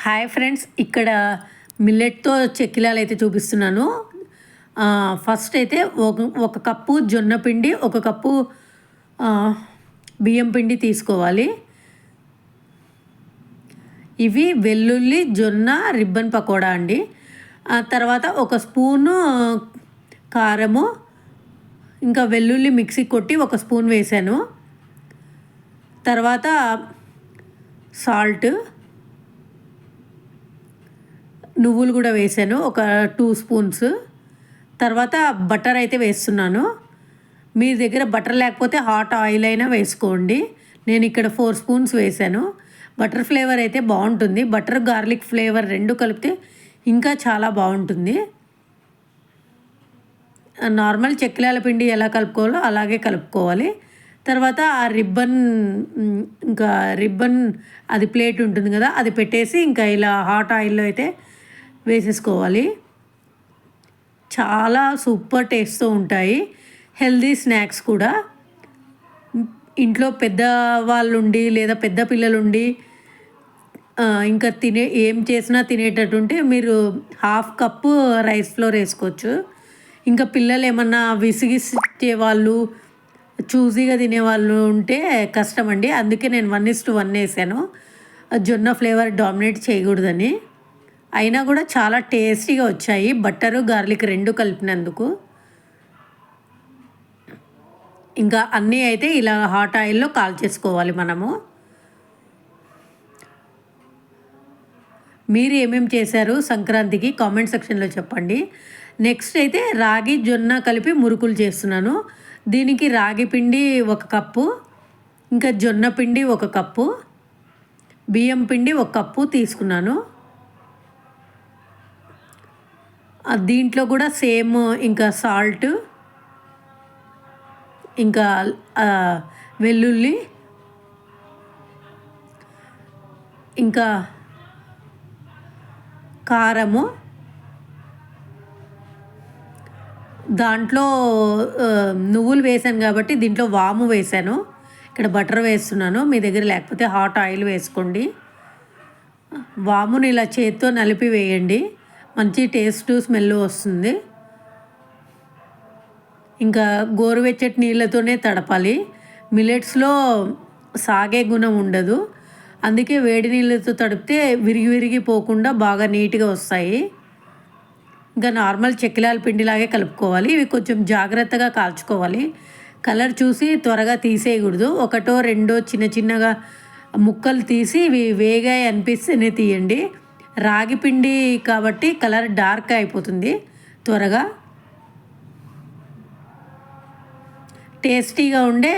Hi friends, ఇక్కడ మిల్లెట్తో చెక్కిలాలు అయితే చూపిస్తున్నాను. ఫస్ట్ అయితే ఒక కప్పు జొన్న పిండి, ఒక కప్పు బియ్యం పిండి తీసుకోవాలి. ఇవి వెల్లుల్లి జొన్న రిబ్బన్ పకోడా అండి. తర్వాత ఒక స్పూను కారము, ఇంకా వెల్లుల్లి మిక్సీ కొట్టి ఒక స్పూన్ వేసాను. తర్వాత సాల్ట్, నువ్వులు కూడా వేసాను ఒక 2 స్పూన్స్. తర్వాత బటర్ అయితే వేస్తున్నాను. మీ దగ్గర బటర్ లేకపోతే హాట్ ఆయిల్ అయినా వేసుకోండి. నేను ఇక్కడ 4 స్పూన్స్ వేసాను. బటర్ ఫ్లేవర్ అయితే బాగుంటుంది. బటర్ గార్లిక్ ఫ్లేవర్ రెండు కలిపితే ఇంకా చాలా బాగుంటుంది. నార్మల్ చెక్కిలాల పిండి ఎలా కలుపుకోవాలో అలాగే కలుపుకోవాలి. తర్వాత ఆ రిబ్బన్ అది ప్లేట్ ఉంటుంది కదా, అది పెట్టేసి ఇంకా ఇలా హాట్ ఆయిల్లో అయితే వేసేసుకోవాలి. చాలా సూపర్ టేస్ట్తో ఉంటాయి. హెల్దీ స్నాక్స్ కూడా. ఇంట్లో పెద్దవాళ్ళుండి లేదా పెద్ద పిల్లలుండి ఇంకా ఏం చేసినా తినేటట్టుంటే మీరు 1/2 కప్పు రైస్ ఫ్లోర్ వేసుకోవచ్చు. ఇంకా పిల్లలు ఏమన్నా విసిగిచ్చే వాళ్ళు, చూజీగా తినేవాళ్ళు ఉంటే కష్టం అండి. అందుకే నేను 1:1 వేసాను, జొన్న ఫ్లేవర్ డామినేట్ చేయకూడదని. అయినా కూడా చాలా టేస్టీగా వచ్చాయి, బట్టరు గార్లిక్ రెండు కలిపినందుకు. ఇంకా అన్నీ అయితే ఇలా హాట్ ఆయిల్లో కాల్చేసుకోవాలి మనము. మీరు ఏమేమి చేశారు సంక్రాంతికి కామెంట్ సెక్షన్లో చెప్పండి. నెక్స్ట్ అయితే రాగి జొన్న కలిపి మురుకులు చేస్తున్నాను. దీనికి రాగి పిండి 1 కప్పు, ఇంకా జొన్న పిండి 1 కప్పు, బియ్యం పిండి 1 కప్పు తీసుకున్నాను. దీంట్లో కూడా సేమ్ ఇంకా సాల్ట్, ఇంకా వెల్లుల్లి, ఇంకా కారము, దాంట్లో నువ్వులు వేసాను కాబట్టి దీంట్లో వాము వేసాను. ఇక్కడ బటర్ వేస్తున్నాను. మీ దగ్గర లేకపోతే హాట్ ఆయిల్ వేసుకోండి. వాముని ఇలా చేత్తో నలిపి వేయండి, మంచి టేస్ట్ స్మెల్ వస్తుంది. ఇంకా గోరువెచ్చటి నీళ్ళతోనే తడపాలి. మిల్లెట్స్లో సాగే గుణం ఉండదు, అందుకే వేడి నీళ్ళతో తడిపితే విరిగిపోకుండా బాగా నీట్గా వస్తాయి. ఇంకా నార్మల్ చెక్కిలాల పిండిలాగే కలుపుకోవాలి. ఇవి కొంచెం జాగ్రత్తగా కాల్చుకోవాలి. కలర్ చూసి త్వరగా తీసేయకూడదు. 1 2 చిన్నగా ముక్కలు తీసి ఇవి వేగాయి అనిపిస్తేనే తీయండి. రాగి పిండి కాబట్టి కలర్ డార్క్ అయిపోతుంది త్వరగా. టేస్టీగా ఉండే